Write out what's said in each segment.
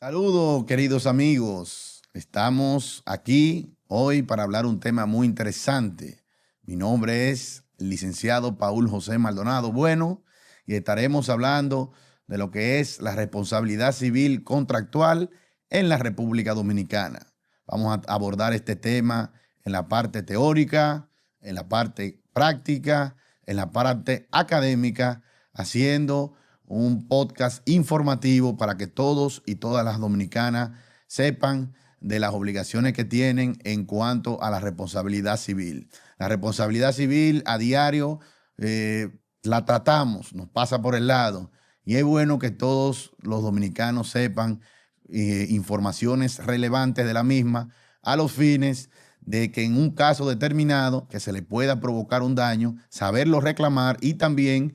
Saludos, queridos amigos. Estamos aquí hoy para hablar un tema muy interesante. Mi nombre es el licenciado Paul José Maldonado Bueno y estaremos hablando de lo que es la responsabilidad civil contractual en la República Dominicana. Vamos a abordar este tema en la parte teórica, en la parte práctica, en la parte académica, haciendo un podcast informativo para que todos y todas las dominicanas sepan de las obligaciones que tienen en cuanto a la responsabilidad civil. La responsabilidad civil a diario la tratamos, nos pasa por el lado y es bueno que todos los dominicanos sepan informaciones relevantes de la misma a los fines de que en un caso determinado que se le pueda provocar un daño, saberlo reclamar y también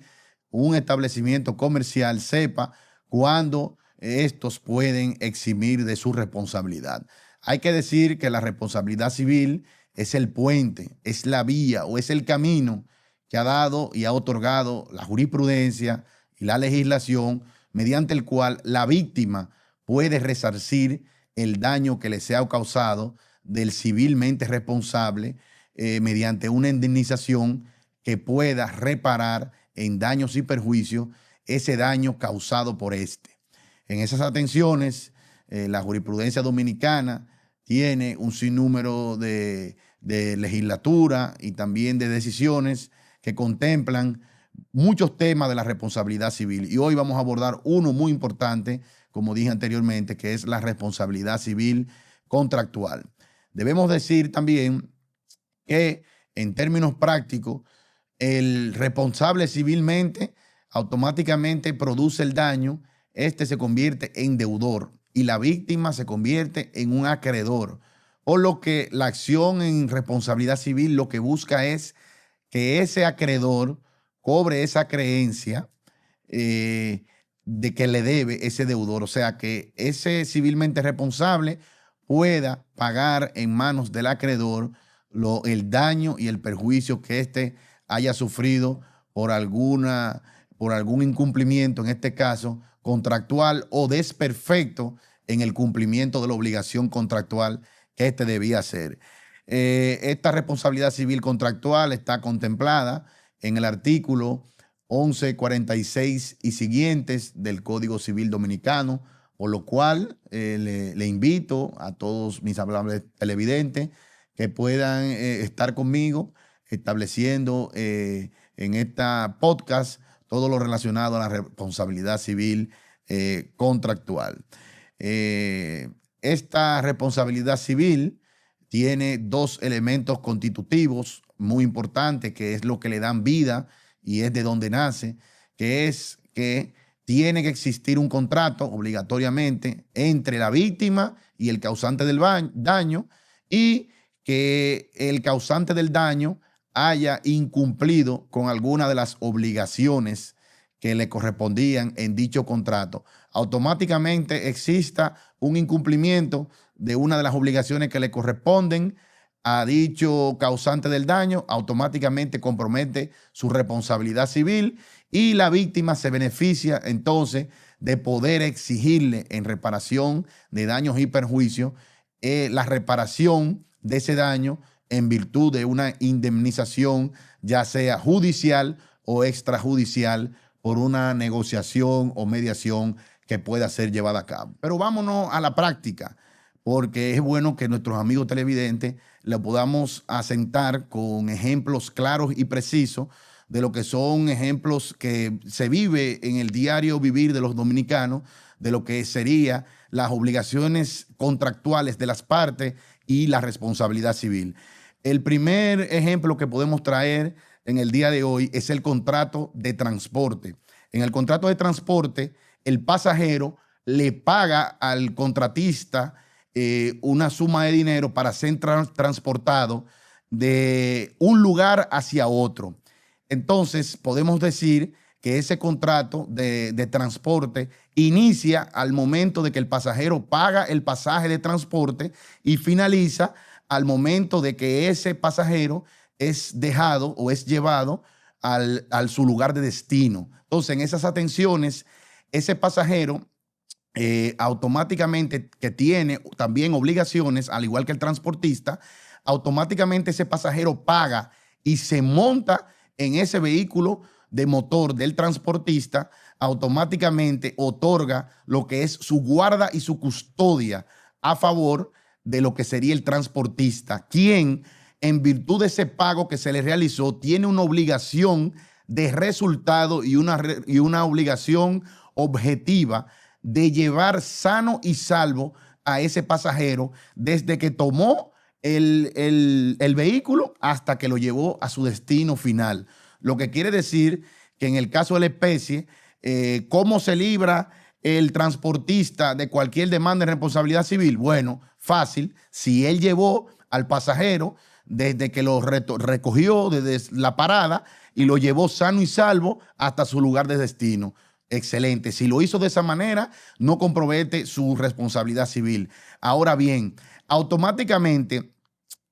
un establecimiento comercial sepa cuándo estos pueden eximir de su responsabilidad. Hay que decir que la responsabilidad civil es el puente, es la vía o es el camino que ha dado y ha otorgado la jurisprudencia y la legislación mediante el cual la víctima puede resarcir el daño que le sea causado del civilmente responsable mediante una indemnización que pueda reparar en daños y perjuicios ese daño causado por este. En esas atenciones, la jurisprudencia dominicana tiene un sinnúmero de legislatura y también de decisiones que contemplan muchos temas de la responsabilidad civil. Y hoy vamos a abordar uno muy importante, como dije anteriormente, que es la responsabilidad civil contractual. Debemos decir también que en términos prácticos, el responsable civilmente automáticamente produce el daño, este se convierte en deudor y la víctima se convierte en un acreedor. Por lo que la acción en responsabilidad civil lo que busca es que ese acreedor cobre esa creencia de que le debe ese deudor. O sea, que ese civilmente responsable pueda pagar en manos del acreedor el daño y el perjuicio que éste haya sufrido por algún incumplimiento, en este caso contractual, o desperfecto en el cumplimiento de la obligación contractual que éste debía hacer. Esta responsabilidad civil contractual está contemplada en el artículo 1146 y siguientes del Código Civil Dominicano, por lo cual le invito a todos mis amables televidentes que puedan estar conmigo estableciendo en esta podcast todo lo relacionado a la responsabilidad civil contractual. Esta responsabilidad civil tiene dos elementos constitutivos muy importantes, que es lo que le dan vida y es de donde nace, que es que tiene que existir un contrato obligatoriamente entre la víctima y el causante del daño, y que el causante del daño haya incumplido con alguna de las obligaciones que le correspondían en dicho contrato. Automáticamente exista un incumplimiento de una de las obligaciones que le corresponden a dicho causante del daño, automáticamente compromete su responsabilidad civil y la víctima se beneficia entonces de poder exigirle en reparación de daños y perjuicios la reparación de ese daño en virtud de una indemnización, ya sea judicial o extrajudicial, por una negociación o mediación que pueda ser llevada a cabo. Pero vámonos a la práctica, porque es bueno que nuestros amigos televidentes lo podamos asentar con ejemplos claros y precisos de lo que son ejemplos que se vive en el diario vivir de los dominicanos, de lo que serían las obligaciones contractuales de las partes y la responsabilidad civil. El primer ejemplo que podemos traer en el día de hoy es el contrato de transporte. En el contrato de transporte, el pasajero le paga al contratista una suma de dinero para ser transportado de un lugar hacia otro. Entonces, podemos decir que ese contrato de transporte inicia al momento de que el pasajero paga el pasaje de transporte y finaliza al momento de que ese pasajero es dejado o es llevado al su lugar de destino. Entonces, en esas atenciones, ese pasajero automáticamente, que tiene también obligaciones, al igual que el transportista, automáticamente ese pasajero paga y se monta en ese vehículo de motor del transportista, automáticamente otorga lo que es su guarda y su custodia a favor de lo que sería el transportista, quien en virtud de ese pago que se le realizó tiene una obligación de resultado y una obligación objetiva de llevar sano y salvo a ese pasajero desde que tomó el vehículo hasta que lo llevó a su destino final. Lo que quiere decir que en el caso de la especie, ¿cómo se libra el transportista de cualquier demanda de responsabilidad civil? Bueno, fácil. Si él llevó al pasajero desde que lo recogió desde la parada y lo llevó sano y salvo hasta su lugar de destino. Excelente. Si lo hizo de esa manera, no compromete su responsabilidad civil. Ahora bien, automáticamente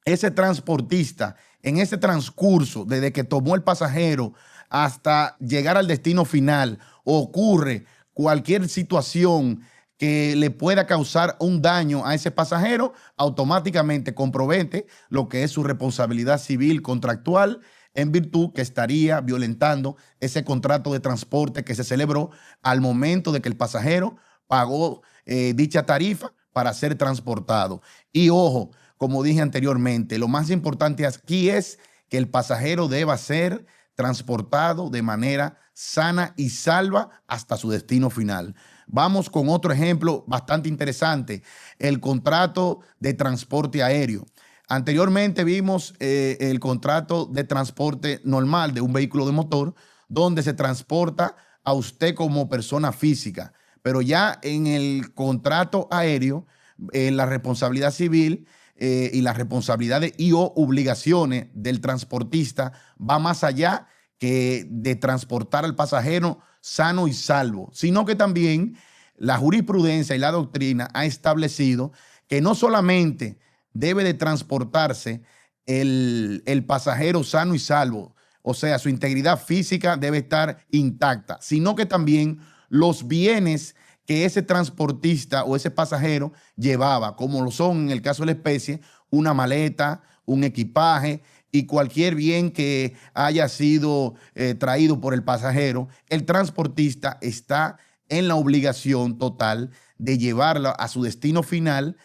ese transportista, en ese transcurso, desde que tomó el pasajero hasta llegar al destino final, ocurre cualquier situación que le pueda causar un daño a ese pasajero, automáticamente compromete lo que es su responsabilidad civil contractual, en virtud que estaría violentando ese contrato de transporte que se celebró al momento de que el pasajero pagó dicha tarifa para ser transportado. Y ojo, como dije anteriormente, lo más importante aquí es que el pasajero deba ser transportado de manera sana y salva hasta su destino final. Vamos con otro ejemplo bastante interesante, el contrato de transporte aéreo. Anteriormente vimos el contrato de transporte normal de un vehículo de motor, donde se transporta a usted como persona física. Pero ya en el contrato aéreo, la responsabilidad civil y las responsabilidades y o obligaciones del transportista va más allá que de transportar al pasajero sano y salvo, sino que también la jurisprudencia y la doctrina ha establecido que no solamente debe de transportarse el pasajero sano y salvo, o sea, su integridad física debe estar intacta, sino que también los bienes que ese transportista o ese pasajero llevaba, como lo son en el caso de la especie, una maleta, un equipaje y cualquier bien que haya sido traído por el pasajero, el transportista está en la obligación total de llevarla a su destino final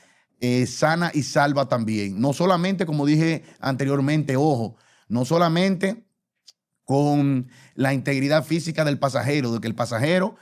sana y salva también. No solamente, como dije anteriormente, ojo, no solamente con la integridad física del pasajero, de que el pasajero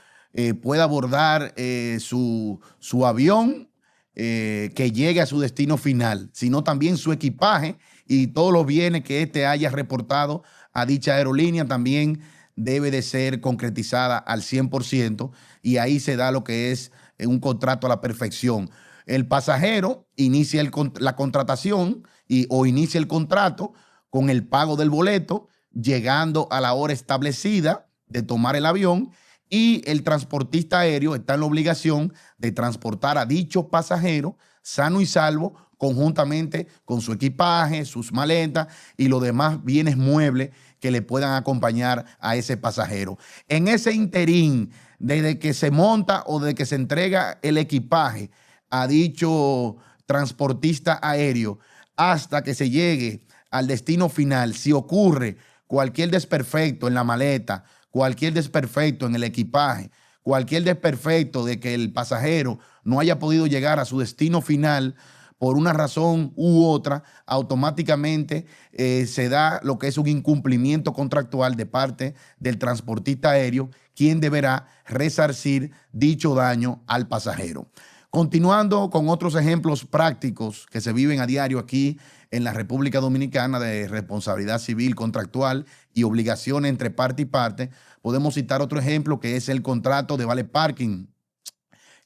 pueda abordar su avión que llegue a su destino final, sino también su equipaje y todos los bienes que éste haya reportado a dicha aerolínea también debe de ser concretizada al 100% y ahí se da lo que es un contrato a la perfección. El pasajero inicia la contratación o inicia el contrato con el pago del boleto, llegando a la hora establecida de tomar el avión, y el transportista aéreo está en la obligación de transportar a dicho pasajero sano y salvo conjuntamente con su equipaje, sus maletas y los demás bienes muebles que le puedan acompañar a ese pasajero. En ese interín, desde que se monta o de que se entrega el equipaje a dicho transportista aéreo hasta que se llegue al destino final, si ocurre cualquier desperfecto en la maleta, cualquier desperfecto en el equipaje, cualquier desperfecto de que el pasajero no haya podido llegar a su destino final por una razón u otra, automáticamente se da lo que es un incumplimiento contractual de parte del transportista aéreo, quien deberá resarcir dicho daño al pasajero. Continuando con otros ejemplos prácticos que se viven a diario aquí en la República Dominicana de responsabilidad civil contractual y obligaciones entre parte y parte, podemos citar otro ejemplo que es el contrato de vale parking.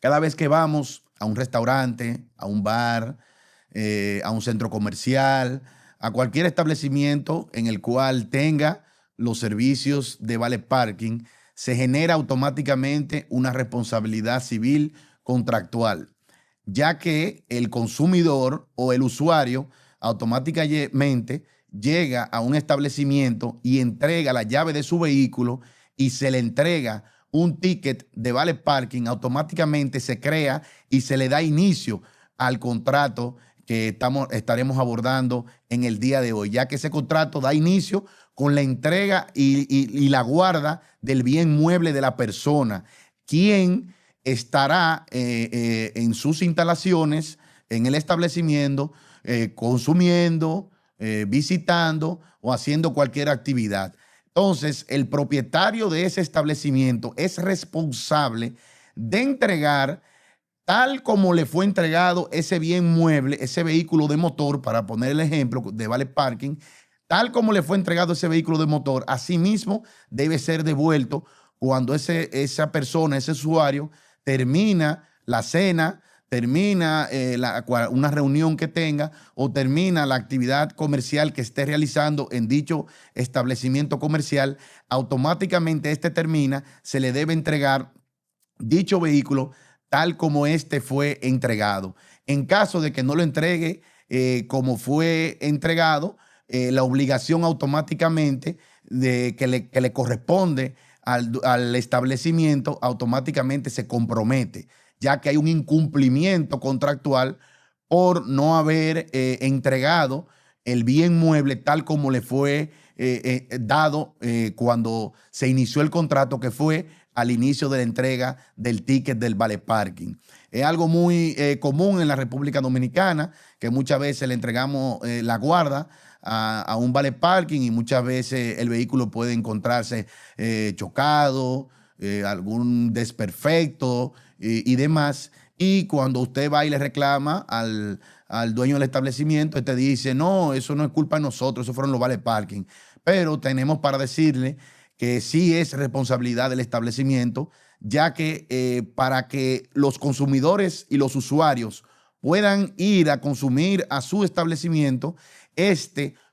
Cada vez que vamos a un restaurante, a un bar, a un centro comercial, a cualquier establecimiento en el cual tenga los servicios de vale parking, se genera automáticamente una responsabilidad civil contractual, ya que el consumidor o el usuario automáticamente llega a un establecimiento y entrega la llave de su vehículo y se le entrega un ticket de vale parking, automáticamente se crea y se le da inicio al contrato que estaremos abordando en el día de hoy, ya que ese contrato da inicio con la entrega y la guarda del bien mueble de la persona, quien estará en sus instalaciones, en el establecimiento, consumiendo, visitando o haciendo cualquier actividad. Entonces, el propietario de ese establecimiento es responsable de entregar tal como le fue entregado ese bien mueble, ese vehículo de motor, para poner el ejemplo de vale parking, tal como le fue entregado ese vehículo de motor, asimismo debe ser devuelto cuando esa persona, ese usuario, termina la cena, termina una reunión que tenga o termina la actividad comercial que esté realizando en dicho establecimiento comercial, automáticamente termina, se le debe entregar dicho vehículo tal como fue entregado. En caso de que no lo entregue como fue entregado, la obligación automáticamente que le corresponde al establecimiento automáticamente se compromete, ya que hay un incumplimiento contractual por no haber entregado el bien mueble tal como le fue dado cuando se inició el contrato, que fue al inicio de la entrega del ticket del vale parking. Es algo muy común en la República Dominicana, que muchas veces le entregamos la guarda a un vale parking y muchas veces el vehículo puede encontrarse chocado, algún desperfecto y demás. Y cuando usted va y le reclama al dueño del establecimiento, te dice, no, eso no es culpa de nosotros, eso fueron los vale parking. Pero tenemos para decirle que sí es responsabilidad del establecimiento, ya que para que los consumidores y los usuarios puedan ir a consumir a su establecimiento,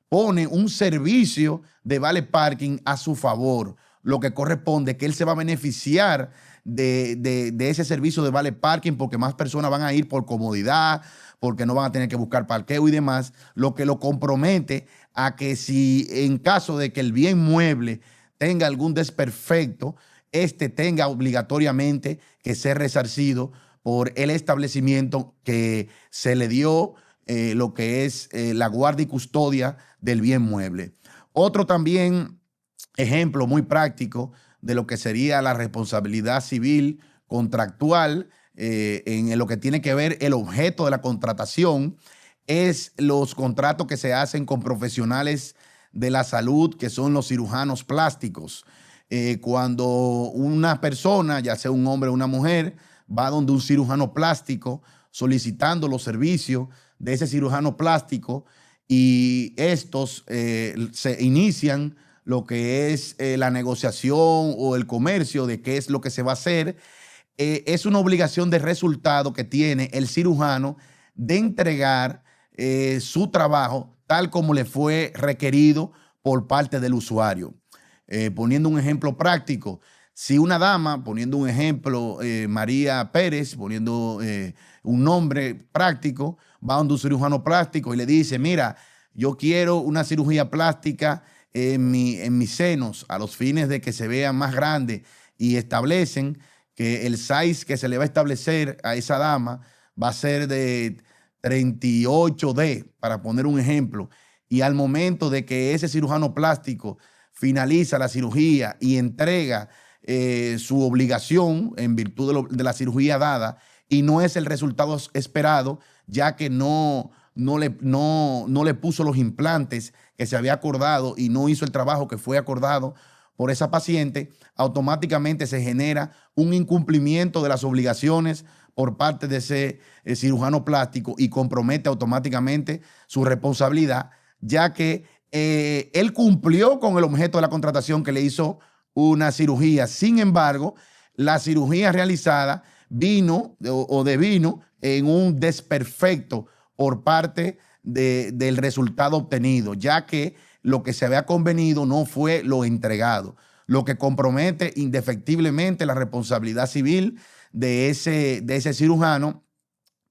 pone un servicio de vale parking a su favor, lo que corresponde que él se va a beneficiar de ese servicio de vale parking, porque más personas van a ir por comodidad, porque no van a tener que buscar parqueo y demás, lo que lo compromete a que si en caso de que el bien mueble tenga algún desperfecto, tenga obligatoriamente que ser resarcido por el establecimiento que se le dio lo que es la guardia y custodia del bien mueble. Otro también ejemplo muy práctico de lo que sería la responsabilidad civil contractual en lo que tiene que ver el objeto de la contratación es los contratos que se hacen con profesionales de la salud, que son los cirujanos plásticos. Cuando una persona, ya sea un hombre o una mujer, va donde un cirujano plástico solicitando los servicios de ese cirujano plástico y estos se inician lo que es la negociación o el comercio de qué es lo que se va a hacer, es una obligación de resultado que tiene el cirujano de entregar su trabajo tal como le fue requerido por parte del usuario. Poniendo un ejemplo práctico, si una dama, poniendo un ejemplo, María Pérez, poniendo un nombre práctico, va donde un cirujano plástico y le dice, mira, yo quiero una cirugía plástica en mis senos a los fines de que se vean más grandes, y establecen que el size que se le va a establecer a esa dama va a ser de 38D, para poner un ejemplo. Y al momento de que ese cirujano plástico finaliza la cirugía y entrega su obligación en virtud de la cirugía dada y no es el resultado esperado, ya que no le puso los implantes que se había acordado y no hizo el trabajo que fue acordado por esa paciente, automáticamente se genera un incumplimiento de las obligaciones por parte de ese cirujano plástico y compromete automáticamente su responsabilidad, ya que él cumplió con el objeto de la contratación, que le hizo una cirugía. Sin embargo, la cirugía realizada devino en un desperfecto por parte del resultado obtenido, ya que lo que se había convenido no fue lo entregado, lo que compromete indefectiblemente la responsabilidad civil de ese cirujano,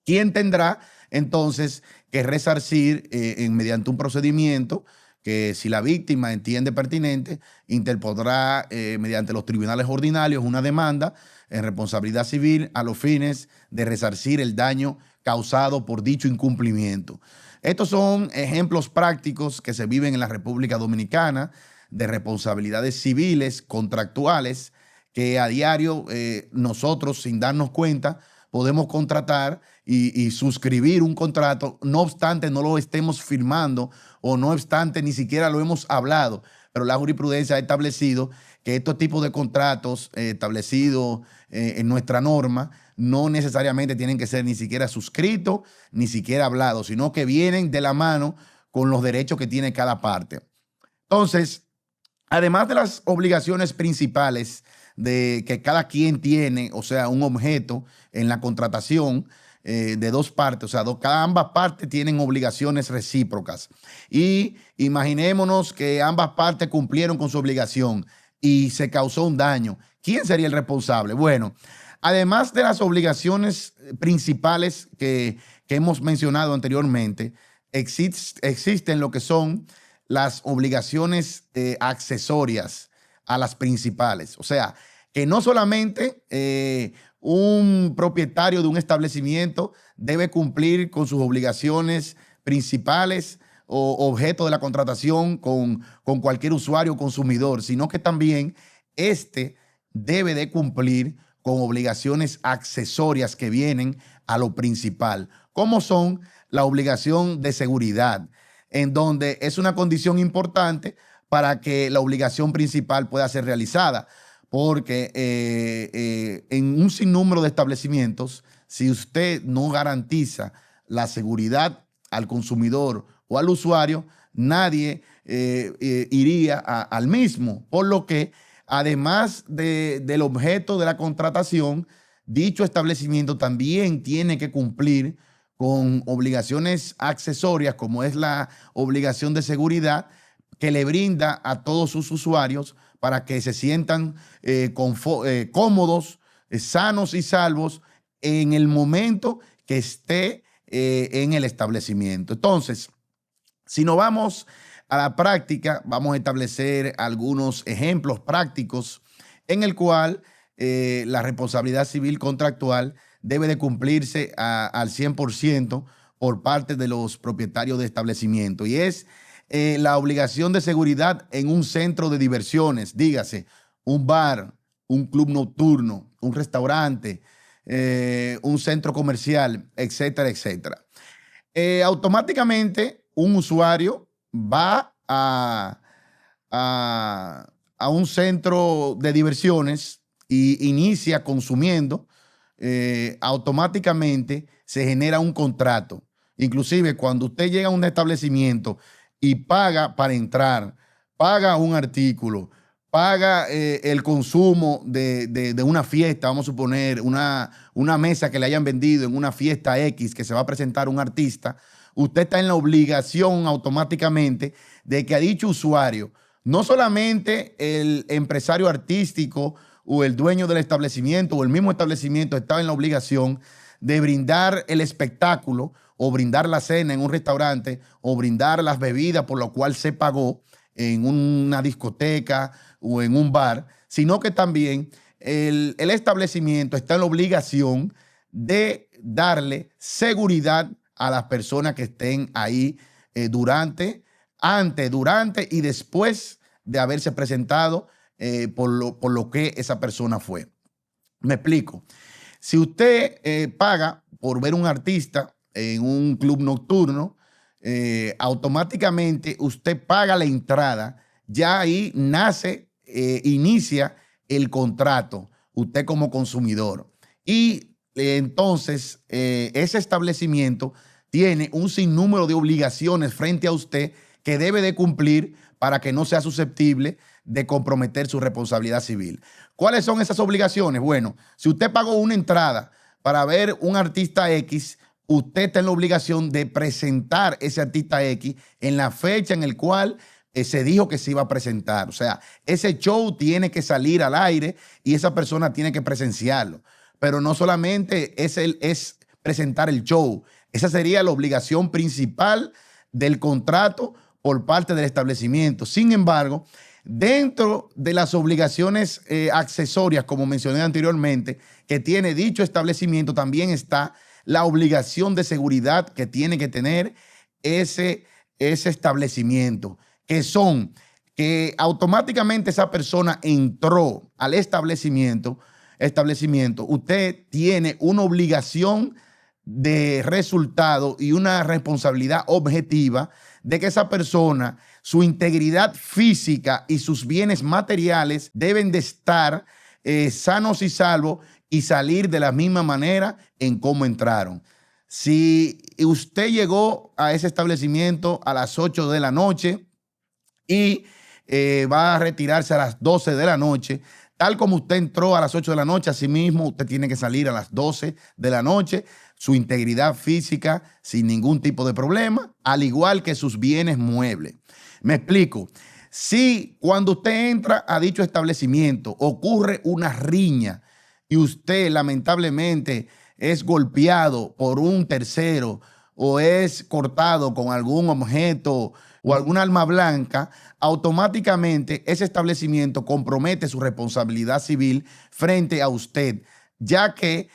quien tendrá entonces que resarcir mediante un procedimiento que si la víctima entiende pertinente, interpondrá mediante los tribunales ordinarios una demanda en responsabilidad civil a los fines de resarcir el daño causado por dicho incumplimiento. Estos son ejemplos prácticos que se viven en la República Dominicana de responsabilidades civiles, contractuales, que a diario nosotros, sin darnos cuenta, podemos contratar y suscribir un contrato, no obstante no lo estemos firmando o no obstante ni siquiera lo hemos hablado, pero la jurisprudencia ha establecido que estos tipos de contratos establecidos en nuestra norma no necesariamente tienen que ser ni siquiera suscritos, ni siquiera hablados, sino que vienen de la mano con los derechos que tiene cada parte. Entonces, además de las obligaciones principales de que cada quien tiene, o sea, un objeto en la contratación de dos partes, o sea, ambas partes tienen obligaciones recíprocas. Y imaginémonos que ambas partes cumplieron con su obligación y se causó un daño. ¿Quién sería el responsable? Bueno, además de las obligaciones principales que hemos mencionado anteriormente, existen lo que son las obligaciones accesorias a las principales. O sea, que no solamente un propietario de un establecimiento debe cumplir con sus obligaciones principales o objeto de la contratación con cualquier usuario o consumidor, sino que también este debe de cumplir con obligaciones accesorias que vienen a lo principal, como son la obligación de seguridad, en donde es una condición importante para que la obligación principal pueda ser realizada, porque en un sinnúmero de establecimientos, si usted no garantiza la seguridad al consumidor o al usuario, nadie iría al mismo, por lo que además del objeto de la contratación, dicho establecimiento también tiene que cumplir con obligaciones accesorias, como es la obligación de seguridad, que le brinda a todos sus usuarios para que se sientan cómodos, sanos y salvos en el momento que esté en el establecimiento. Entonces, si nos vamos a la práctica, vamos a establecer algunos ejemplos prácticos en el cual la responsabilidad civil contractual debe de cumplirse al 100% por parte de los propietarios de establecimiento, y es la obligación de seguridad en un centro de diversiones, dígase, un bar, un club nocturno, un restaurante, un centro comercial, etcétera, etcétera. Automáticamente un usuario va a un centro de diversiones y inicia consumiendo, automáticamente se genera un contrato. Inclusive cuando usted llega a un establecimiento y paga para entrar, paga un artículo, paga el consumo de una fiesta, vamos a suponer, una mesa que le hayan vendido en una fiesta X que se va a presentar un artista, usted está en la obligación automáticamente de que a dicho usuario, no solamente el empresario artístico o el dueño del establecimiento o el mismo establecimiento estaba en la obligación de brindar el espectáculo o brindar la cena en un restaurante o brindar las bebidas por lo cual se pagó en una discoteca o en un bar, sino que también el establecimiento está en la obligación de darle seguridad a las personas que estén ahí antes, durante y después de haberse presentado por lo que esa persona fue. Me explico. Si usted paga por ver un artista en un club nocturno, automáticamente usted paga la entrada, ya ahí inicia el contrato, usted como consumidor. Y entonces ese establecimiento tiene un sinnúmero de obligaciones frente a usted que debe de cumplir para que no sea susceptible de comprometer su responsabilidad civil. ¿Cuáles son esas obligaciones? Bueno, si usted pagó una entrada para ver un artista X, usted está en la obligación de presentar ese artista X en la fecha en la cual se dijo que se iba a presentar. O sea, ese show tiene que salir al aire y esa persona tiene que presenciarlo. Pero no solamente es presentar el show. Esa sería la obligación principal del contrato por parte del establecimiento. Sin embargo, dentro de las obligaciones accesorias, como mencioné anteriormente, que tiene dicho establecimiento, también está la obligación de seguridad que tiene que tener ese establecimiento, que son que automáticamente esa persona entró al establecimiento, usted tiene una obligación de resultado y una responsabilidad objetiva de que esa persona, su integridad física y sus bienes materiales deben de estar sanos y salvos y salir de la misma manera en cómo entraron. Si usted llegó a ese establecimiento a las 8 de la noche y va a retirarse a las 12 de la noche, tal como usted entró a las 8 de la noche, así mismo usted tiene que salir a las 12 de la noche, su integridad física sin ningún tipo de problema, al igual que sus bienes muebles. Me explico. Si cuando usted entra a dicho establecimiento ocurre una riña y usted lamentablemente es golpeado por un tercero o es cortado con algún objeto o algún arma blanca, automáticamente ese establecimiento compromete su responsabilidad civil frente a usted, ya que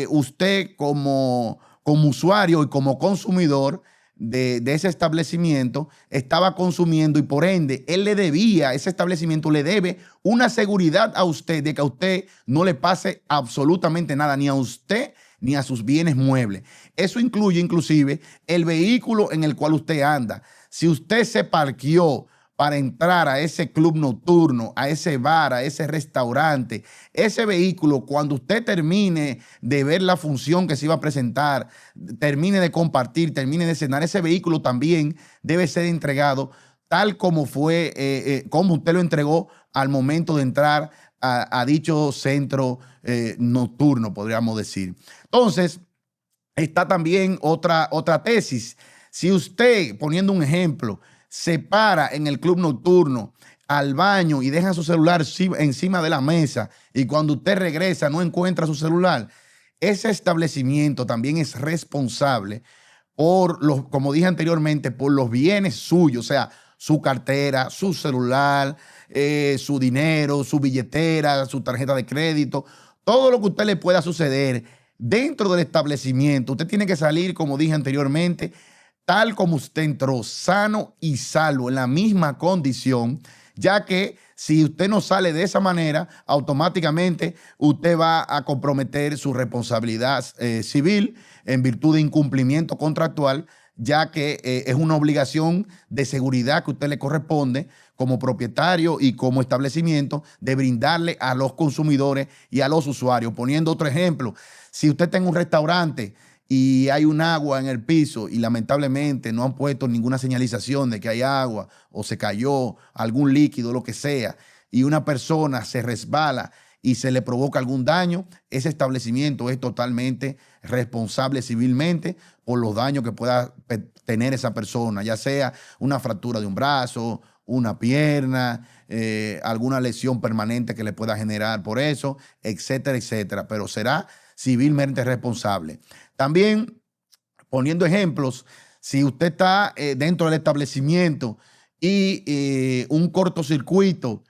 usted como usuario y como consumidor de ese establecimiento estaba consumiendo y por ende ese establecimiento le debe una seguridad a usted de que a usted no le pase absolutamente nada, ni a usted ni a sus bienes muebles. Eso incluye inclusive el vehículo en el cual usted anda. Si usted se parqueó para entrar a ese club nocturno, a ese bar, a ese restaurante, ese vehículo, cuando usted termine de ver la función que se iba a presentar, termine de compartir, termine de cenar, ese vehículo también debe ser entregado tal como fue, como usted lo entregó al momento de entrar a dicho centro nocturno, podríamos decir. Entonces, está también otra tesis. Si usted, poniendo un ejemplo, se para en el club nocturno al baño y deja su celular encima de la mesa y cuando usted regresa no encuentra su celular, ese establecimiento también es responsable por los, como dije anteriormente, por los bienes suyos, o sea, su cartera, su celular, su dinero, su billetera, su tarjeta de crédito, todo lo que a usted le pueda suceder dentro del establecimiento. Usted tiene que salir, como dije anteriormente, tal como usted entró, sano y salvo, en la misma condición, ya que si usted no sale de esa manera, automáticamente usted va a comprometer su responsabilidad civil en virtud de incumplimiento contractual, ya que es una obligación de seguridad que a usted le corresponde como propietario y como establecimiento de brindarle a los consumidores y a los usuarios. Poniendo otro ejemplo, si usted está en un restaurante y hay un agua en el piso y lamentablemente no han puesto ninguna señalización de que hay agua o se cayó algún líquido, lo que sea, y una persona se resbala y se le provoca algún daño, ese establecimiento es totalmente responsable civilmente por los daños que pueda tener esa persona, ya sea una fractura de un brazo, una pierna, alguna lesión permanente que le pueda generar por eso, etcétera, etcétera, pero será civilmente responsable. También, poniendo ejemplos, si usted está dentro del establecimiento y un cortocircuito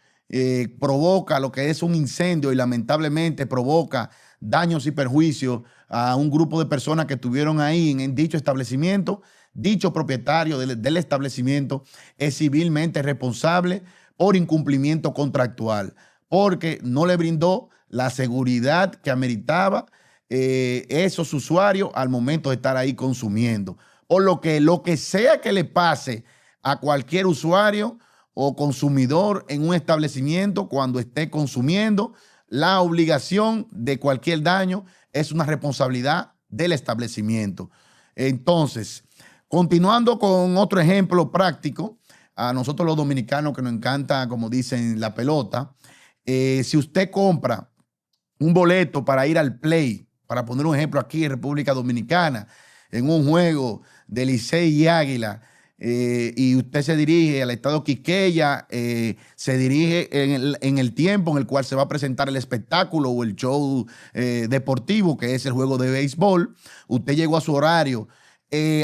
provoca lo que es un incendio y lamentablemente provoca daños y perjuicios a un grupo de personas que estuvieron ahí en dicho establecimiento, dicho propietario del establecimiento es civilmente responsable por incumplimiento contractual, porque no le brindó la seguridad que ameritaba esos usuarios al momento de estar ahí consumiendo. Por lo que sea que le pase a cualquier usuario o consumidor en un establecimiento cuando esté consumiendo, la obligación de cualquier daño es una responsabilidad del establecimiento. Entonces, continuando con otro ejemplo práctico, a nosotros los dominicanos que nos encanta, como dicen, la pelota, si usted compra un boleto para ir al play, para poner un ejemplo aquí en República Dominicana, en un juego de Licey y Águila, y usted se dirige al estado Quisqueya, se dirige en el tiempo en el cual se va a presentar el espectáculo o el show deportivo, que es el juego de béisbol. Usted llegó a su horario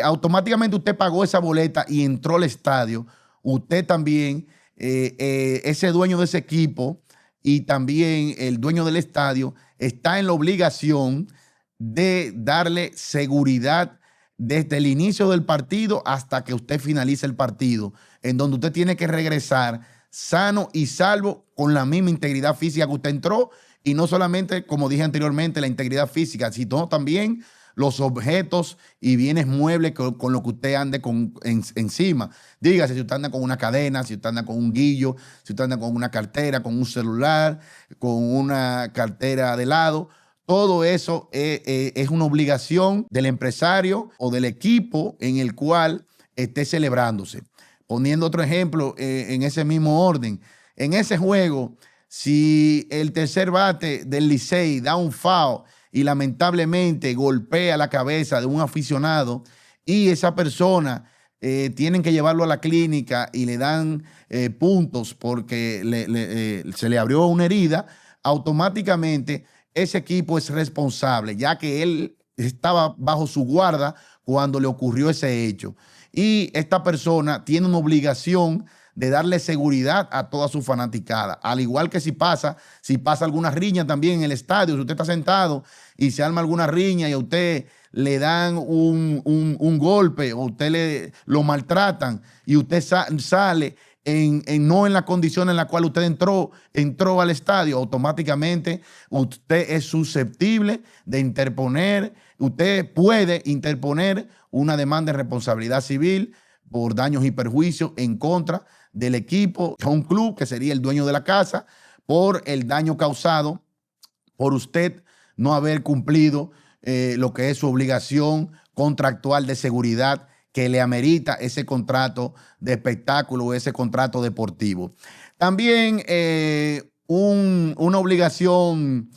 automáticamente usted pagó esa boleta y entró al estadio, usted también, ese dueño de ese equipo y también el dueño del estadio está en la obligación de darle seguridad desde el inicio del partido hasta que usted finalice el partido, en donde usted tiene que regresar sano y salvo con la misma integridad física que usted entró, y no solamente, como dije anteriormente, la integridad física, sino también los objetos y bienes muebles con lo que usted ande encima. Dígase, si usted anda con una cadena, si usted anda con un guillo, si usted anda con una cartera, con un celular, con una cartera de lado. Todo eso es una obligación del empresario o del equipo en el cual esté celebrándose. Poniendo otro ejemplo, en ese mismo orden, en ese juego, si el tercer bate del Licey da un foul y lamentablemente golpea la cabeza de un aficionado y esa persona tienen que llevarlo a la clínica y le dan puntos porque se le abrió una herida, automáticamente ese equipo es responsable, ya que él estaba bajo su guarda cuando le ocurrió ese hecho. Y esta persona tiene una obligación de darle seguridad a toda su fanaticada. Al igual que si pasa alguna riña también en el estadio, si usted está sentado y se arma alguna riña y a usted le dan un golpe o usted lo maltratan y usted sale no en la condición en la cual usted entró al estadio, automáticamente usted es susceptible de interponer, usted puede interponer una demanda de responsabilidad civil por daños y perjuicios en contra del equipo, un club que sería el dueño de la casa, por el daño causado por usted no haber cumplido lo que es su obligación contractual de seguridad que le amerita ese contrato de espectáculo o ese contrato deportivo. También una obligación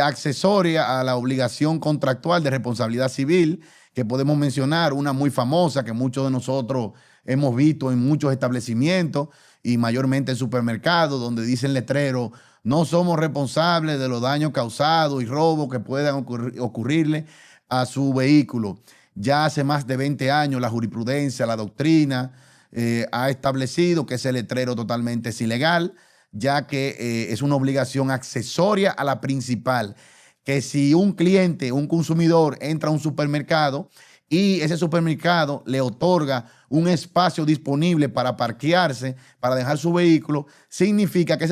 accesoria a la obligación contractual de responsabilidad civil, que podemos mencionar una muy famosa que muchos de nosotros hemos visto en muchos establecimientos y mayormente en supermercados, donde dice el letrero: no somos responsables de los daños causados y robos que puedan ocurrirle a su vehículo. Ya hace más de 20 años la jurisprudencia, la doctrina ha establecido que ese letrero totalmente es ilegal, ya que es una obligación accesoria a la principal, que si un cliente, un consumidor entra a un supermercado y ese supermercado le otorga un espacio disponible para parquearse, para dejar su vehículo, significa que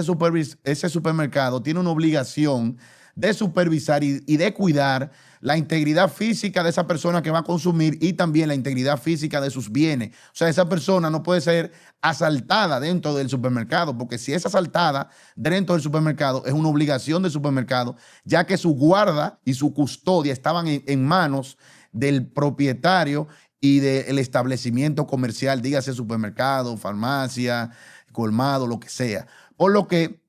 ese supermercado tiene una obligación de supervisar y de cuidar la integridad física de esa persona que va a consumir y también la integridad física de sus bienes. O sea, esa persona no puede ser asaltada dentro del supermercado, porque si es asaltada dentro del supermercado, es una obligación del supermercado, ya que su guarda y su custodia estaban en manos del propietario y del establecimiento comercial, dígase supermercado, farmacia, colmado, lo que sea. Por lo que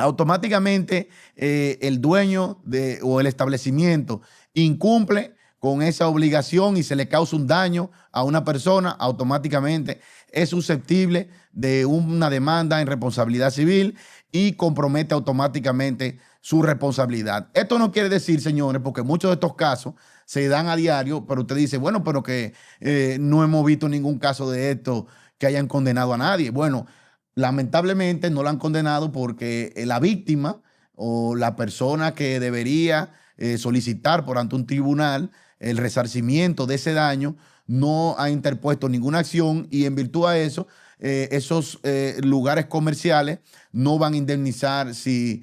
automáticamente el dueño o el establecimiento incumple con esa obligación y se le causa un daño a una persona, automáticamente es susceptible de una demanda en responsabilidad civil y compromete automáticamente su responsabilidad. Esto no quiere decir, señores, porque muchos de estos casos se dan a diario, pero usted dice, bueno, pero que no hemos visto ningún caso de esto que hayan condenado a nadie. Bueno, lamentablemente no la han condenado porque la víctima o la persona que debería solicitar por ante un tribunal el resarcimiento de ese daño no ha interpuesto ninguna acción, y en virtud a eso, esos lugares comerciales no van a indemnizar si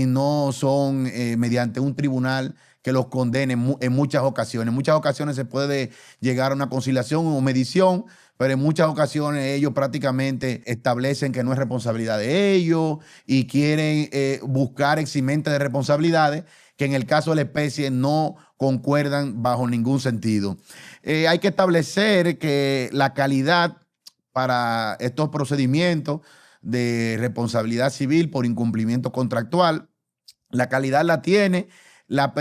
no son mediante un tribunal que los condene en muchas ocasiones. En muchas ocasiones se puede llegar a una conciliación o medición, pero en muchas ocasiones ellos prácticamente establecen que no es responsabilidad de ellos y quieren buscar eximente de responsabilidades que en el caso de la especie no concuerdan bajo ningún sentido. Hay que establecer que la calidad para estos procedimientos de responsabilidad civil por incumplimiento contractual, la calidad la tiene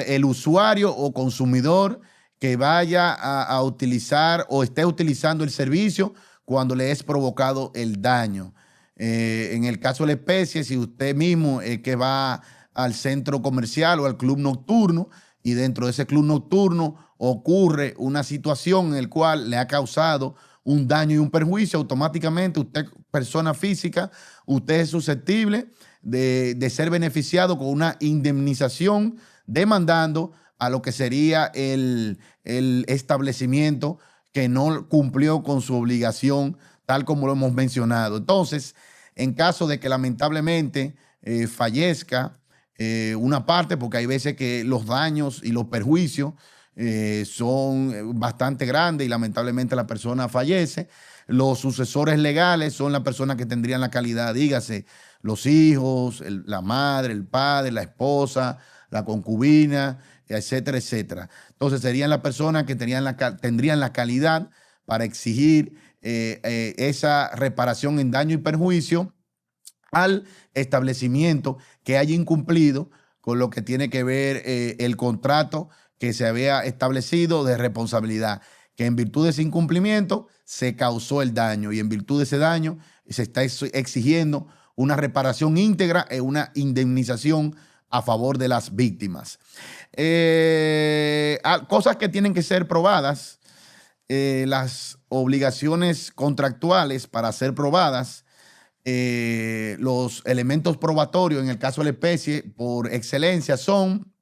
el usuario o consumidor que vaya a utilizar o esté utilizando el servicio cuando le es provocado el daño. En el caso de la especie, si usted mismo que va al centro comercial o al club nocturno y dentro de ese club nocturno ocurre una situación en la cual le ha causado un daño y un perjuicio, automáticamente usted, persona física, usted es susceptible de ser beneficiado con una indemnización demandando a lo que sería el establecimiento que no cumplió con su obligación, tal como lo hemos mencionado. Entonces, en caso de que lamentablemente fallezca una parte, porque hay veces que los daños y los perjuicios son bastante grandes y lamentablemente la persona fallece, los sucesores legales son las personas que tendrían la calidad, dígase, los hijos, la madre, el padre, la esposa, la concubina, etcétera, etcétera. Entonces serían las personas que tendrían la calidad para exigir esa reparación en daño y perjuicio al establecimiento que haya incumplido con lo que tiene que ver el contrato que se había establecido de responsabilidad, que en virtud de ese incumplimiento se causó el daño y en virtud de ese daño se está exigiendo una reparación íntegra y una indemnización a favor de las víctimas. Cosas que tienen que ser probadas, las obligaciones contractuales para ser probadas, los elementos probatorios en el caso de la especie por excelencia son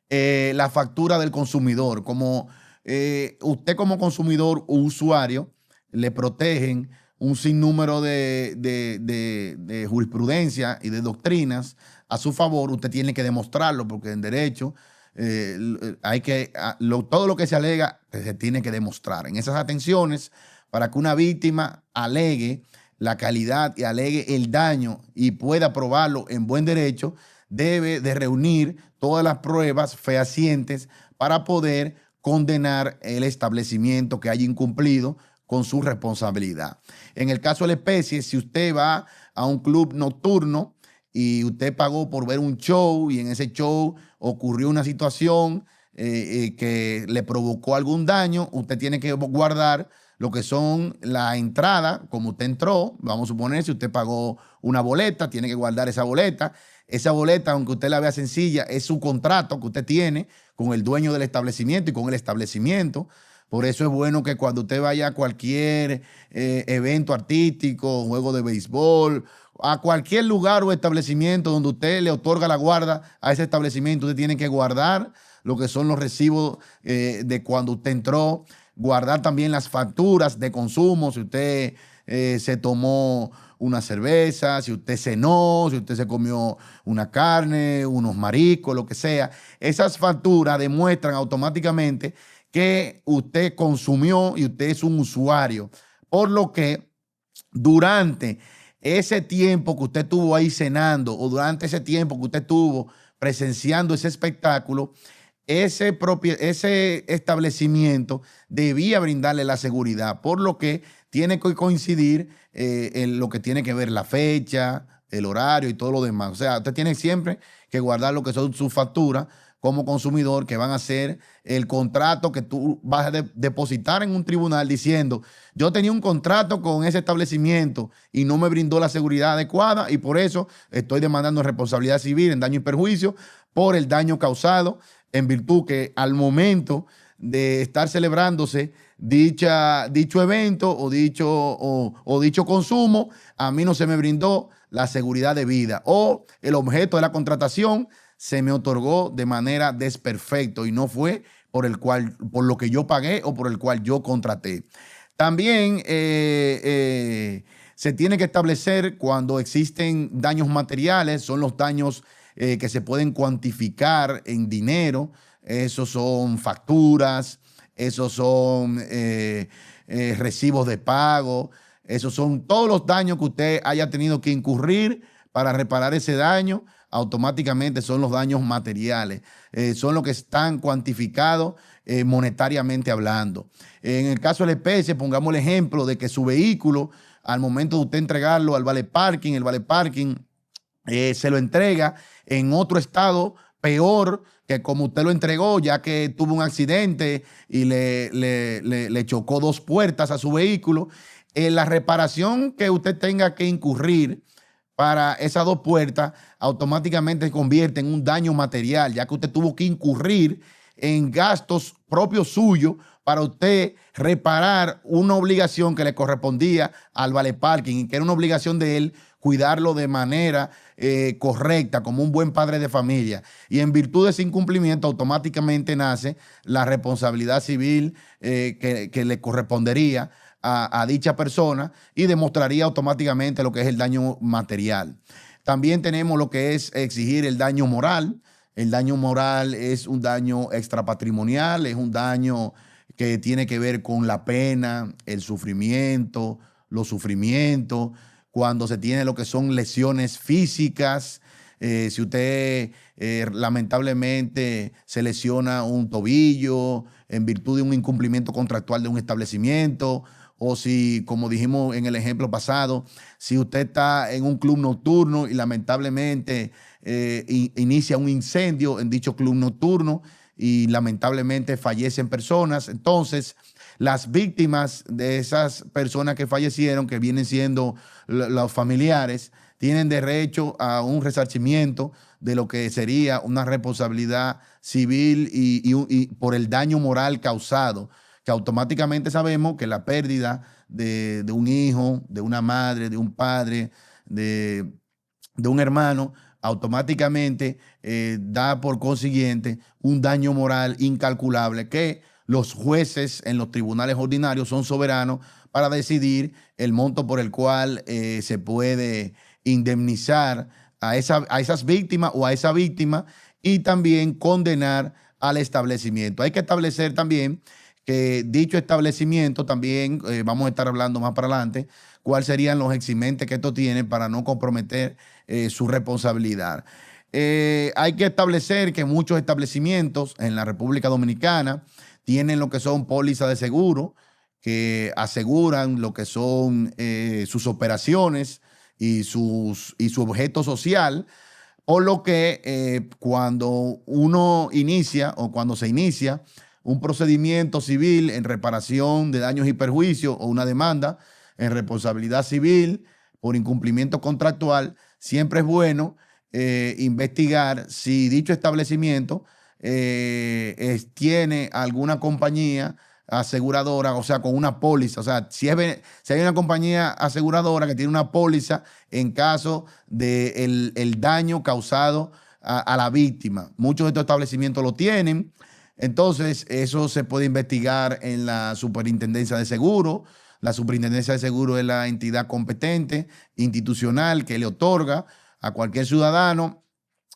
la factura del consumidor. Como usted como consumidor o usuario le protegen un sinnúmero de jurisprudencia y de doctrinas a su favor, usted tiene que demostrarlo porque en derecho todo lo que se alega se tiene que demostrar. En esas atenciones, para que una víctima alegue la calidad y alegue el daño y pueda probarlo en buen derecho, debe de reunir todas las pruebas fehacientes para poder condenar el establecimiento que haya incumplido con su responsabilidad. En el caso de la especie, si usted va a un club nocturno y usted pagó por ver un show y en ese show ocurrió una situación que le provocó algún daño, usted tiene que guardar lo que son la entrada, como usted entró. Vamos a suponer, si usted pagó una boleta, tiene que guardar esa boleta. Esa boleta, aunque usted la vea sencilla, es su contrato que usted tiene con el dueño del establecimiento y con el establecimiento. Por eso es bueno que cuando usted vaya a cualquier evento artístico, juego de béisbol, a cualquier lugar o establecimiento donde usted le otorga la guarda a ese establecimiento, usted tiene que guardar lo que son los recibos de cuando usted entró, guardar también las facturas de consumo, si usted se tomó una cerveza, si usted cenó, si usted se comió una carne, unos mariscos, lo que sea. Esas facturas demuestran automáticamente que usted consumió y usted es un usuario. Por lo que durante ese tiempo que usted estuvo ahí cenando o durante ese tiempo que usted estuvo presenciando ese espectáculo, ese establecimiento debía brindarle la seguridad, por lo que tiene que coincidir en lo que tiene que ver la fecha, el horario y todo lo demás. O sea, usted tiene siempre que guardar lo que son sus facturas como consumidor, que van a ser el contrato que tú vas a depositar en un tribunal diciendo: yo tenía un contrato con ese establecimiento y no me brindó la seguridad adecuada y por eso estoy demandando responsabilidad civil en daño y perjuicio por el daño causado en virtud que al momento de estar celebrándose dicho evento o dicho consumo, a mí no se me brindó la seguridad debida o el objeto de la contratación se me otorgó de manera desperfecto y no fue por lo que yo pagué o por el cual yo contraté. También se tiene que establecer cuando existen daños materiales, son los daños que se pueden cuantificar en dinero. Esos son facturas, esos son recibos de pago, esos son todos los daños que usted haya tenido que incurrir para reparar ese daño. Automáticamente son los daños materiales, son los que están cuantificados monetariamente hablando. En el caso de la especie, pongamos el ejemplo de que su vehículo, al momento de usted entregarlo al valet parking, el valet parking se lo entrega en otro estado peor que como usted lo entregó, ya que tuvo un accidente y le chocó dos puertas a su vehículo. La reparación que usted tenga que incurrir para esas dos puertas, automáticamente se convierte en un daño material, ya que usted tuvo que incurrir en gastos propios suyos para usted reparar una obligación que le correspondía al vale parking y que era una obligación de él cuidarlo de manera correcta, como un buen padre de familia. Y en virtud de ese incumplimiento, automáticamente nace la responsabilidad civil que le correspondería a dicha persona y demostraría automáticamente lo que es el daño material. También tenemos lo que es exigir el daño moral. El daño moral es un daño extrapatrimonial, es un daño que tiene que ver con la pena, el sufrimiento, los sufrimientos, cuando se tiene lo que son lesiones físicas. Si usted lamentablemente se lesiona un tobillo en virtud de un incumplimiento contractual de un establecimiento, o si, como dijimos en el ejemplo pasado, si usted está en un club nocturno y lamentablemente inicia un incendio en dicho club nocturno y lamentablemente fallecen personas, entonces las víctimas de esas personas que fallecieron, que vienen siendo los familiares, tienen derecho a un resarcimiento de lo que sería una responsabilidad civil y por el daño moral causado, que automáticamente sabemos que la pérdida de un hijo, de una madre, de un padre, de un hermano, automáticamente da por consiguiente un daño moral incalculable que los jueces en los tribunales ordinarios son soberanos para decidir el monto por el cual se puede indemnizar a esas víctimas o a esa víctima y también condenar al establecimiento. Hay que establecer también que dicho establecimiento también, vamos a estar hablando más para adelante, cuáles serían los eximentes que esto tiene para no comprometer su responsabilidad. Hay que establecer que muchos establecimientos en la República Dominicana tienen lo que son pólizas de seguro que aseguran lo que son sus operaciones y su objeto social, por lo que cuando uno inicia o cuando se inicia un procedimiento civil en reparación de daños y perjuicios o una demanda en responsabilidad civil por incumplimiento contractual, siempre es bueno investigar si dicho establecimiento tiene alguna compañía aseguradora, o sea, con una póliza. O sea, si hay una compañía aseguradora que tiene una póliza en caso de el daño causado a la víctima. Muchos de estos establecimientos lo tienen. Entonces, eso se puede investigar en la Superintendencia de Seguros. La Superintendencia de Seguros es la entidad competente, institucional, que le otorga a cualquier ciudadano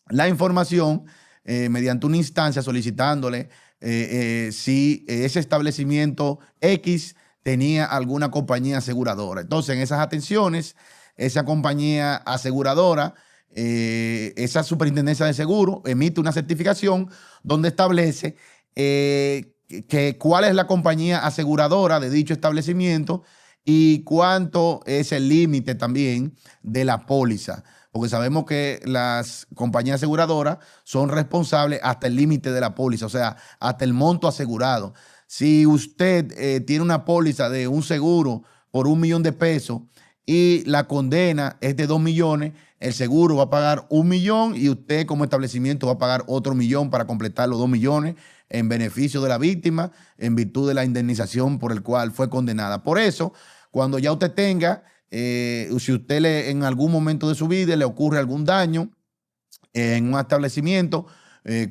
la información mediante una instancia solicitándole si ese establecimiento X tenía alguna compañía aseguradora. Entonces, en esas atenciones, esa compañía aseguradora, esa Superintendencia de Seguros emite una certificación donde establece cuál es la compañía aseguradora de dicho establecimiento y cuánto es el límite también de la póliza. Porque sabemos que las compañías aseguradoras son responsables hasta el límite de la póliza, o sea, hasta el monto asegurado. Si usted tiene una póliza de un seguro por 1 millón de pesos y la condena es de 2 millones, el seguro va a pagar 1 millón y usted como establecimiento va a pagar otro millón para completar los 2 millones en beneficio de la víctima en virtud de la indemnización por el cual fue condenada. Por eso, cuando ya usted tenga, si usted en algún momento de su vida le ocurre algún daño en un establecimiento,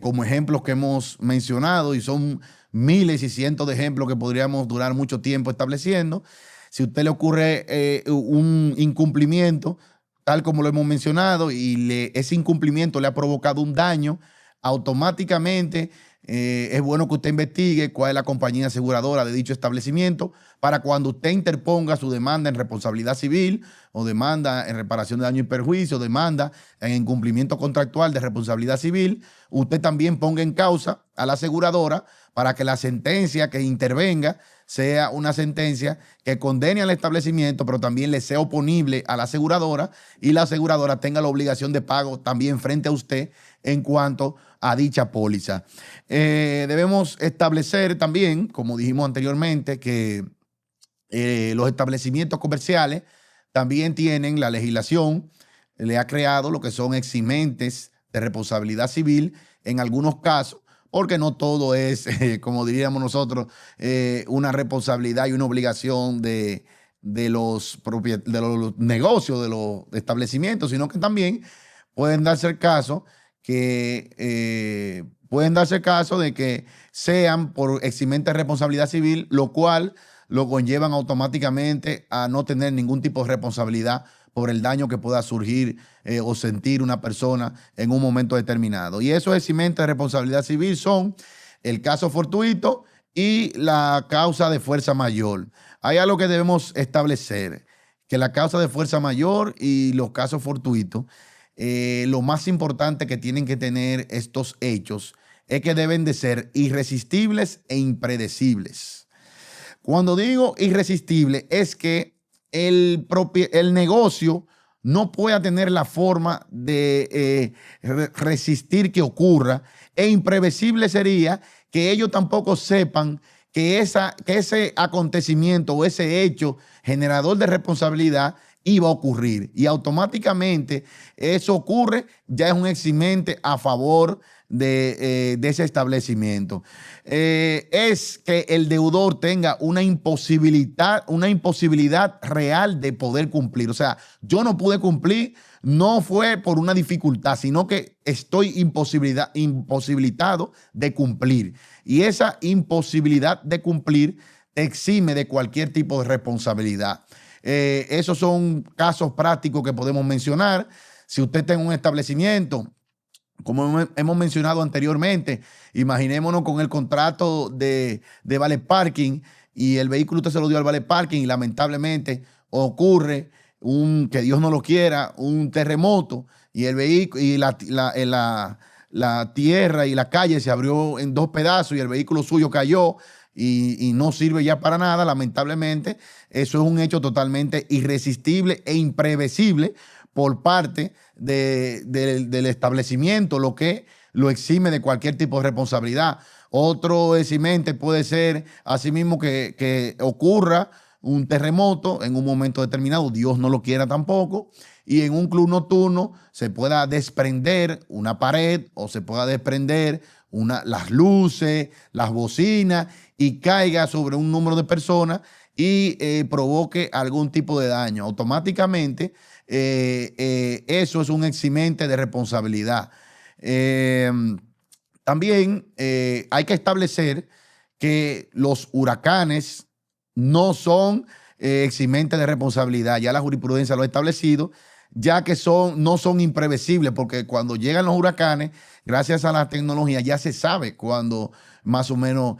como ejemplos que hemos mencionado, y son miles y cientos de ejemplos que podríamos durar mucho tiempo estableciendo, si a usted le ocurre un incumplimiento, tal como lo hemos mencionado, y ese incumplimiento le ha provocado un daño, automáticamente es bueno que usted investigue cuál es la compañía aseguradora de dicho establecimiento para cuando usted interponga su demanda en responsabilidad civil o demanda en reparación de daño y perjuicio, demanda en incumplimiento contractual de responsabilidad civil, usted también ponga en causa a la aseguradora para que la sentencia que intervenga sea una sentencia que condene al establecimiento, pero también le sea oponible a la aseguradora y la aseguradora tenga la obligación de pago también frente a usted en cuanto a dicha póliza. Debemos establecer también, como dijimos anteriormente, que los establecimientos comerciales también tienen la legislación le ha creado lo que son eximentes de responsabilidad civil en algunos casos, porque no todo es, como diríamos nosotros, una responsabilidad y una obligación de los negocios, de los establecimientos, sino que también pueden darse el caso de que sean por eximente de responsabilidad civil, lo cual lo conllevan automáticamente a no tener ningún tipo de responsabilidad por el daño que pueda surgir o sentir una persona en un momento determinado. Y esos eximentes de responsabilidad civil son el caso fortuito y la causa de fuerza mayor. Hay algo que debemos establecer, que la causa de fuerza mayor y los casos fortuitos, lo más importante que tienen que tener estos hechos es que deben de ser irresistibles e impredecibles. Cuando digo irresistible es que el negocio no pueda tener la forma de resistir que ocurra, e imprevisible sería que ellos tampoco sepan que ese acontecimiento o ese hecho generador de responsabilidad iba a ocurrir. Y automáticamente eso ocurre, ya es un eximente a favor de ese establecimiento. Es que el deudor tenga una imposibilidad real de poder cumplir. O sea, yo no pude cumplir, no fue por una dificultad, sino que estoy imposibilitado de cumplir. Y esa imposibilidad de cumplir te exime de cualquier tipo de responsabilidad. Esos son casos prácticos que podemos mencionar. Si usted tiene un establecimiento, como hemos mencionado anteriormente, imaginémonos con el contrato de Vale Parking y el vehículo usted se lo dio al Vale Parking y lamentablemente ocurre que Dios no lo quiera, un terremoto y el vehículo y la tierra y la calle se abrió en dos pedazos y el vehículo suyo cayó y no sirve ya para nada, lamentablemente. Eso es un hecho totalmente irresistible e imprevisible por parte del establecimiento, lo que lo exime de cualquier tipo de responsabilidad. Otro eximente puede ser, asimismo, que ocurra un terremoto en un momento determinado, Dios no lo quiera tampoco, y en un club nocturno se pueda desprender una pared o se pueda desprender las luces, las bocinas y caiga sobre un número de personas y provoque algún tipo de daño. Automáticamente eso es un eximente de responsabilidad. También hay que establecer que los huracanes no son eximentes de responsabilidad. Ya la jurisprudencia lo ha establecido, ya que no son imprevisibles, porque cuando llegan los huracanes, gracias a la tecnología, ya se sabe cuando más o menos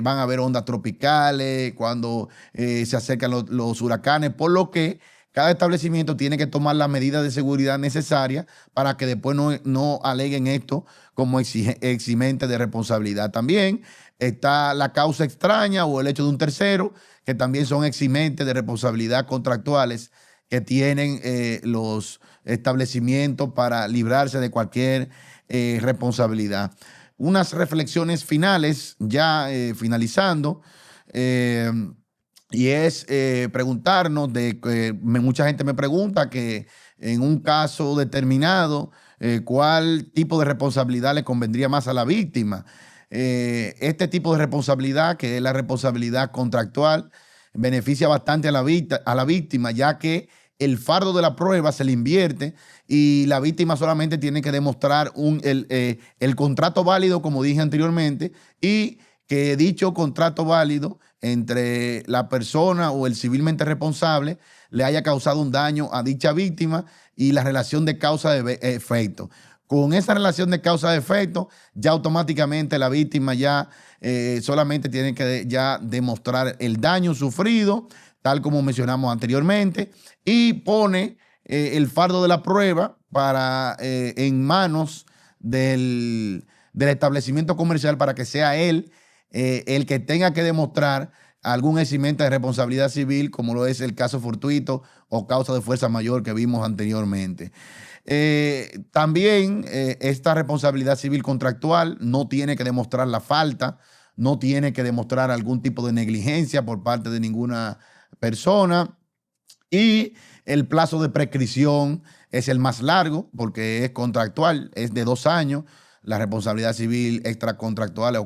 van a haber ondas tropicales, cuando se acercan los huracanes, por lo que cada establecimiento tiene que tomar las medidas de seguridad necesarias para que después no aleguen esto como eximente de responsabilidad. También está la causa extraña o el hecho de un tercero, que también son eximentes de responsabilidad contractuales que tienen los establecimientos para librarse de cualquier responsabilidad. Unas reflexiones finales, ya finalizando, y es preguntarnos, mucha gente me pregunta que en un caso determinado, ¿cuál tipo de responsabilidad le convendría más a la víctima? Este tipo de responsabilidad, que es la responsabilidad contractual, beneficia bastante a la víctima, ya que el fardo de la prueba se le invierte y la víctima solamente tiene que demostrar el contrato válido, como dije anteriormente, y que dicho contrato válido entre la persona o el civilmente responsable le haya causado un daño a dicha víctima y la relación de causa de efecto. Con esa relación de causa de efecto, ya automáticamente la víctima ya solamente tiene que ya demostrar el daño sufrido, tal como mencionamos anteriormente, y pone el fardo de la prueba en manos del establecimiento comercial para que sea él el que tenga que demostrar algún eximente de responsabilidad civil, como lo es el caso fortuito o causa de fuerza mayor que vimos anteriormente. También esta responsabilidad civil contractual no tiene que demostrar la falta, no tiene que demostrar algún tipo de negligencia por parte de ninguna persona, y el plazo de prescripción es el más largo porque es contractual, es de 2 años. La responsabilidad civil extracontractuales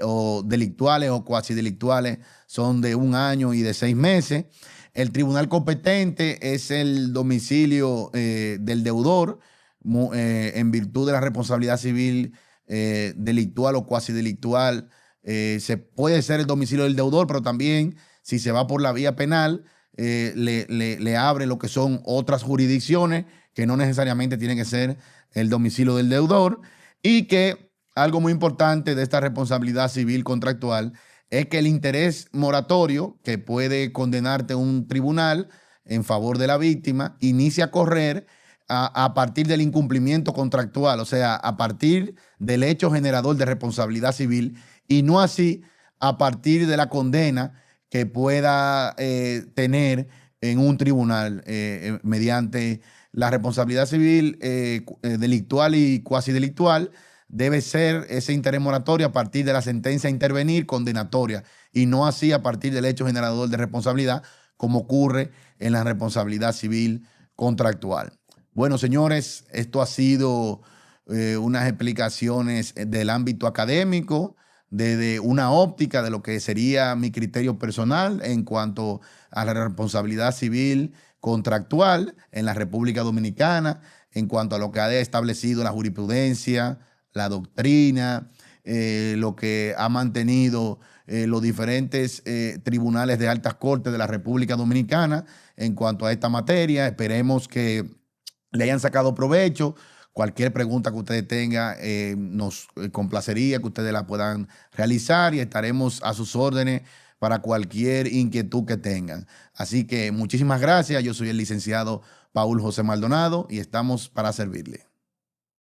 o delictuales o cuasi delictuales son de 1 año y de 6 meses. El tribunal competente es el domicilio del deudor en virtud de la responsabilidad civil delictual o cuasi delictual. Se puede ser el domicilio del deudor, pero también si se va por la vía penal, le abre lo que son otras jurisdicciones que no necesariamente tienen que ser el domicilio del deudor. Y que algo muy importante de esta responsabilidad civil contractual es que el interés moratorio que puede condenarte un tribunal en favor de la víctima inicia a correr a partir del incumplimiento contractual, o sea, a partir del hecho generador de responsabilidad civil, y no así a partir de la condena que pueda tener en un tribunal mediante la responsabilidad civil delictual y cuasi delictual. Debe ser ese interés moratorio a partir de la sentencia a intervenir condenatoria y no así a partir del hecho generador de responsabilidad, como ocurre en la responsabilidad civil contractual. Bueno, señores, esto ha sido unas explicaciones del ámbito académico, desde una óptica de lo que sería mi criterio personal en cuanto a la responsabilidad civil contractual en la República Dominicana, en cuanto a lo que ha establecido la jurisprudencia, la doctrina, lo que ha mantenido los diferentes tribunales de altas cortes de la República Dominicana en cuanto a esta materia. Esperemos que le hayan sacado provecho. Cualquier pregunta que ustedes tengan, nos complacería que ustedes la puedan realizar y estaremos a sus órdenes para cualquier inquietud que tengan. Así que muchísimas gracias. Yo soy el licenciado Paul José Maldonado y estamos para servirle.